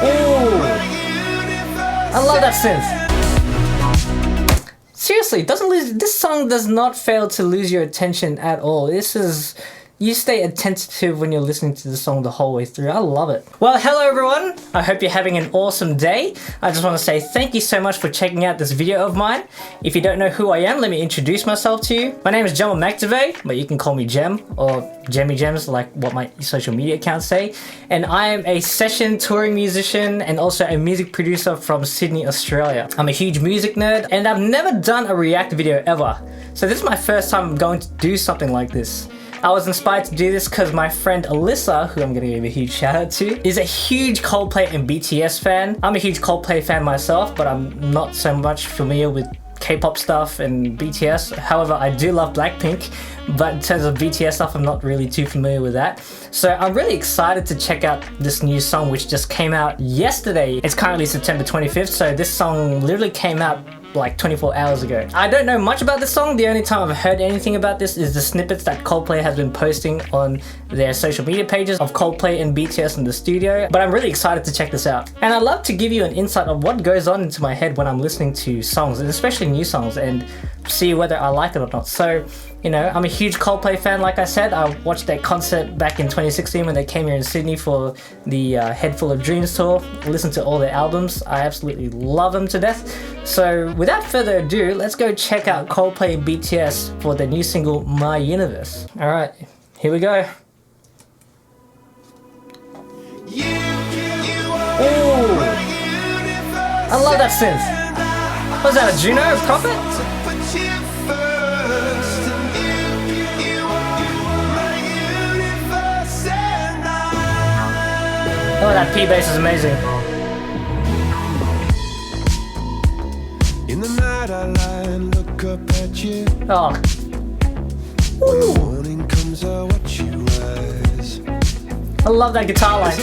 Oh, I love that synth. Seriously, this song does not fail to lose your attention at all. You stay attentive when you're listening to the song the whole way through. I love it. Well, hello everyone. I hope you're having an awesome day. I just want to say thank you so much for checking out this video of mine. If you don't know who I am, let me introduce myself to you. My name is Jemmuel, but you can call me Jem or Jemmy Gems, like what my social media accounts say. And I am a session touring musician and also a music producer from Sydney, Australia. I'm a huge music nerd and I've never done a react video ever. So this is my first time going to do something like this. I was inspired to do this because my friend Alyssa, who I'm going to give a huge shout out to, is a huge Coldplay and BTS fan. I'm a huge Coldplay fan myself, but I'm not so much familiar with K-pop stuff and BTS. However, I do love Blackpink, but in terms of BTS stuff, I'm not really too familiar with that. So I'm really excited to check out this new song which just came out yesterday. It's currently September 25th, so this song literally came out like 24 hours ago. I don't know much about this song. The only time I've heard anything about this is the snippets that Coldplay has been posting on their social media pages of Coldplay and BTS in the studio, but I'm really excited to check this out. And I'd love to give you an insight of what goes on into my head when I'm listening to songs, and especially new songs, and see whether I like it or not. So, you know, I'm a huge Coldplay fan, like I said. I watched their concert back in 2016 when they came here in Sydney for the Head Full of Dreams tour. Listened to all their albums. I absolutely love them to death. So without further ado, let's go check out Coldplay and BTS for their new single, My Universe. Alright, here we go. Ooh, I love that synth. Was that a Juno, a Prophet? Oh, that P bass is amazing. In the night I lie and look up at you. Oh. When the morning comes, I watch you rise. I love that guitar line.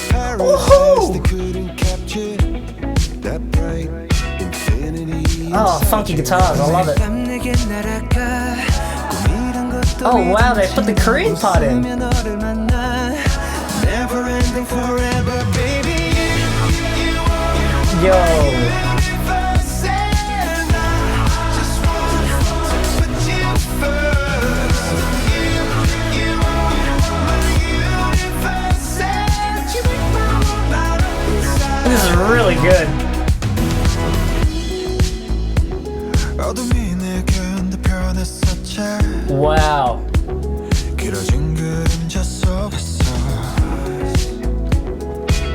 Oh, funky guitars, I love it. Oh wow, they put the Korean part in. Yo. This is really good. Wow.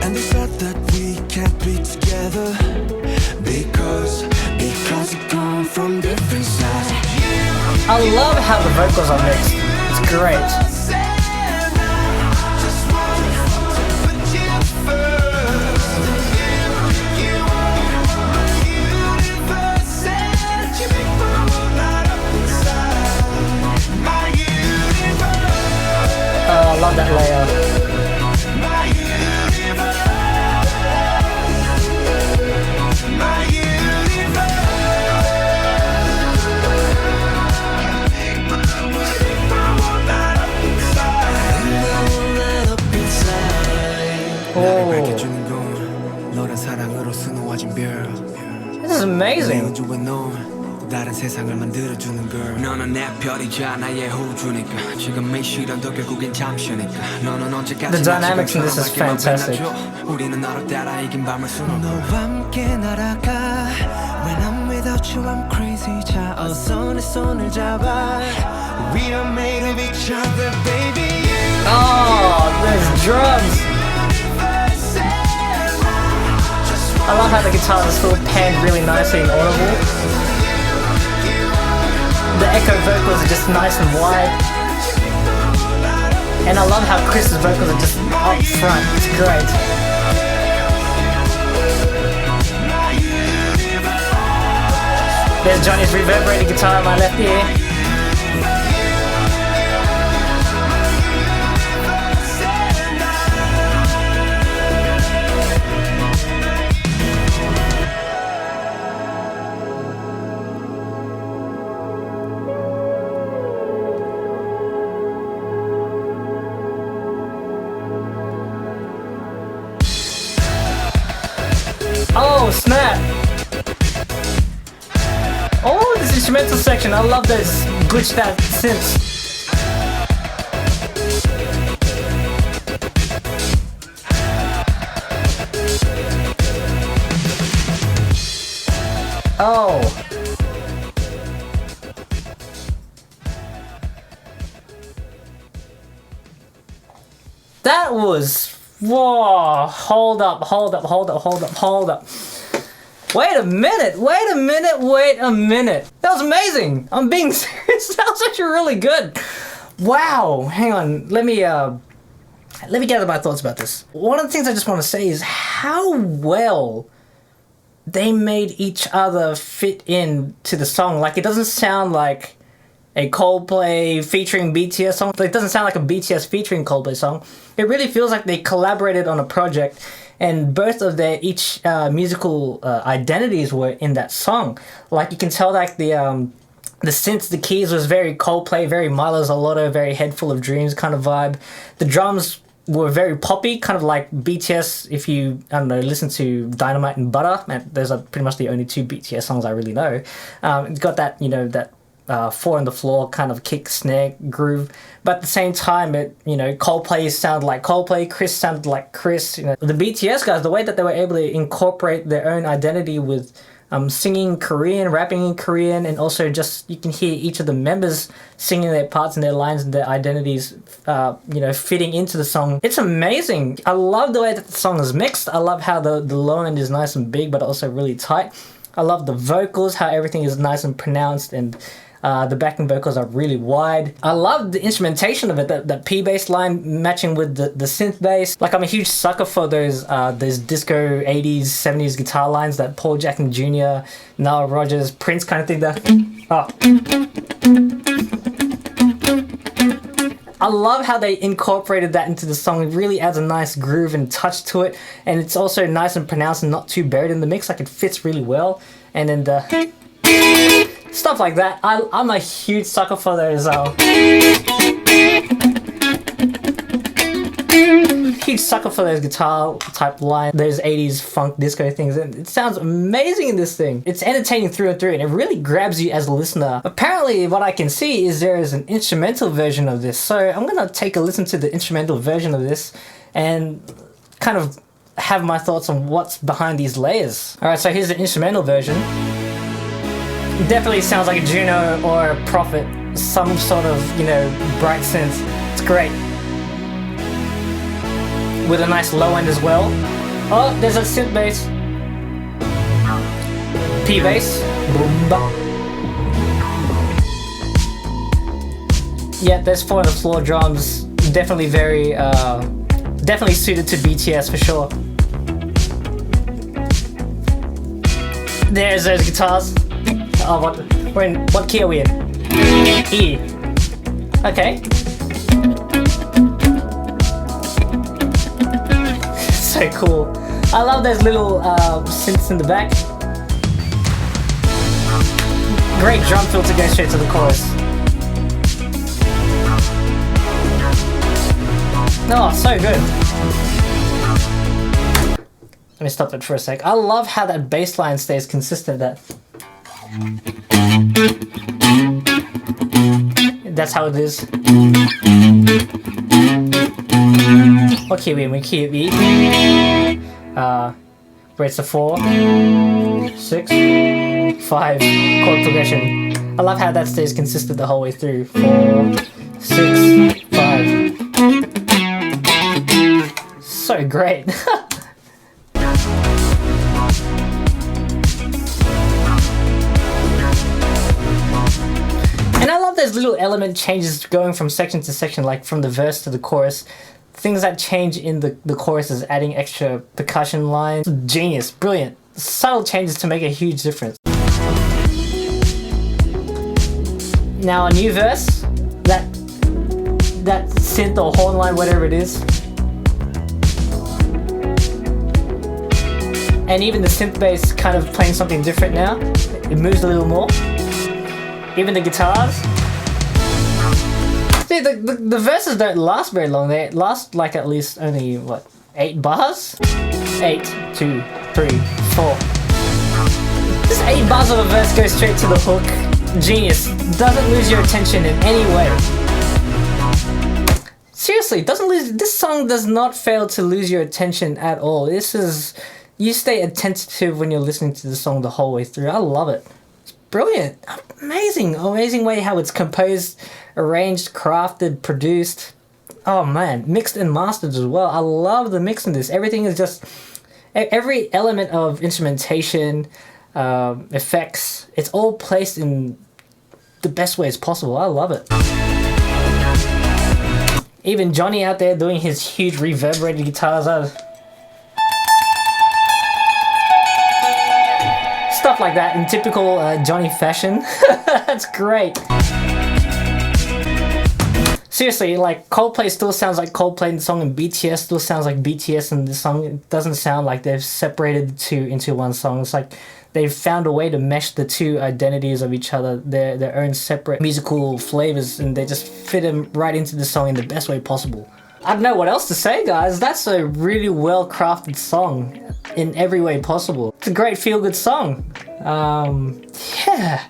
And they said that we can't be together because we come from different sides. I love how the vocals are mixed. It's great. Oh, I love that layer. This is amazing. 다른 세상을 만들어주는 girl. 너는 내 별이자 나의 호주니까 지금 이 시련도 결국엔 잠시니까 너는 언제까지 The dynamics in this is fantastic. 우리는 너를 따라 이긴 밤을 수놓고 너와 함께 날아가 When I'm without you I'm crazy 자 어서 내 손을 잡아 We are made of each other baby Oh, there's drums. I love how the guitar is still panned really nicely and audible. The echo vocals are just nice and wide. And I love how Chris's vocals are just up front. It's great. There's Johnny's reverberating guitar on my left ear. Oh, snap! Oh, this instrumental section. I love those glitched out synths. Oh. That was... Whoa. Hold up. Wait a minute. That was amazing. I'm being serious. That was actually really good. Wow. Hang on. Let me gather my thoughts about this. One of the things I just want to say is how well they made each other fit in to the song. Like, it doesn't sound like a Coldplay featuring BTS song. It doesn't sound like a BTS featuring Coldplay song. It really feels like they collaborated on a project, and both of their each musical identities were in that song. Like, you can tell, like, the synths, the keys was very Coldplay, very Milo Zalotto, very Head Full of Dreams kind of vibe. The drums were very poppy, kind of like BTS. If you, I don't know, listen to Dynamite and Butter, and those are pretty much the only two BTS songs I really know. It's got that, you know, that four on the floor kind of kick snare groove, but at the same time, it, you know, Coldplay sounded like Coldplay, Chris sounded like Chris. You know, the BTS guys, the way that they were able to incorporate their own identity with singing Korean, rapping in Korean, and also just you can hear each of the members singing their parts and their lines and their identities, you know, fitting into the song. It's amazing. I love the way that the song is mixed. I love how the low end is nice and big, but also really tight. I love the vocals, how everything is nice and pronounced, and the backing vocals are really wide. I love the instrumentation of it, that P bass line matching with the synth bass. Like, I'm a huge sucker for those disco 80s, 70s guitar lines that Paul Jackson Jr., Nile Rodgers, Prince kind of thing there. Oh. I love how they incorporated that into the song. It really adds a nice groove and touch to it, and it's also nice and pronounced and not too buried in the mix. Like, it fits really well. And then the stuff like that. I'm a huge sucker for those. Huge sucker for those guitar type lines, those 80s funk disco things, and it sounds amazing in this thing. It's entertaining through and through, and it really grabs you as a listener. Apparently, what I can see is there is an instrumental version of this, so I'm gonna take a listen to the instrumental version of this and kind of have my thoughts on what's behind these layers. Alright, so here's the instrumental version. It definitely sounds like a Juno or a Prophet, some sort of, you know, bright synth. It's great. With a nice low end as well. Oh, there's a synth bass. P bass. Boom ba. Yeah, there's four on the floor drums. Definitely very, definitely suited to BTS for sure. There's those guitars. Oh, what key are we in? E. Okay. So cool. I love those little synths in the back. Great drum fill to go straight to the chorus. Oh, so good. Let me stop it for a sec. I love how that bass line stays consistent. That's how it is. What key are we in? We key of E. Where it's a 4, 6, 5 chord progression. I love how that stays consistent the whole way through. 4, 6, 5. So great. And I love those little element changes going from section to section, like from the verse to the chorus. Things that change in the choruses, adding extra percussion lines. Genius, brilliant. Subtle changes to make a huge difference. Now a new verse, that synth or horn line, whatever it is. And even the synth bass kind of playing something different now. It moves a little more. Even the guitars. See, the verses don't last very long. They last like at least only, what, 8 bars? 8, 2, 3, 4. This 8 bars of a verse goes straight to the hook. Genius. Doesn't lose your attention in any way. Seriously, this song does not fail to lose your attention at all. You stay attentive when you're listening to the song the whole way through. I love it. It's brilliant. Amazing way how it's composed, arranged, crafted, produced. Oh man, mixed and mastered as well. I love the mix in this. Everything is just, every element of instrumentation, effects, it's all placed in the best ways possible. I love it. Even Johnny out there doing his huge reverberated guitars. Stuff like that in typical Johnny fashion. That's great. Seriously, like Coldplay still sounds like Coldplay in the song, and BTS still sounds like BTS in the song. It doesn't sound like they've separated the two into one song. It's like they've found a way to mesh the two identities of each other, their own separate musical flavors, and they just fit them right into the song in the best way possible. I don't know what else to say, guys. That's a really well crafted song in every way possible. It's a great feel-good song. Yeah.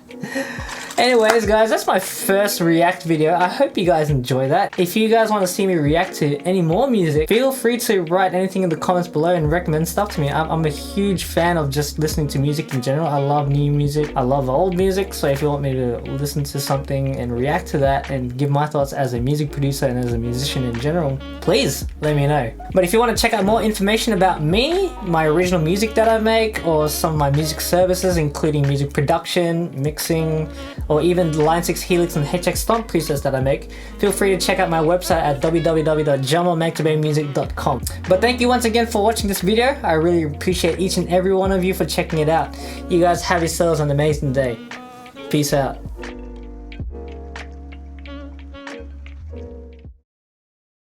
Anyways, guys, that's my first react video. I hope you guys enjoy that. If you guys want to see me react to any more music, feel free to write anything in the comments below and recommend stuff to me. I'm a huge fan of just listening to music in general. I love new music. I love old music. So if you want me to listen to something and react to that and give my thoughts as a music producer and as a musician in general, please let me know. But if you want to check out more information about me, my original music that I make, or some of my music services, including music production, mixing, or even the Line 6 Helix and HX Stomp presets that I make, feel free to check out my website at www.jemmuel.com. But thank you once again for watching this video. I really appreciate each and every one of you for checking it out. You guys have yourselves an amazing day. Peace out.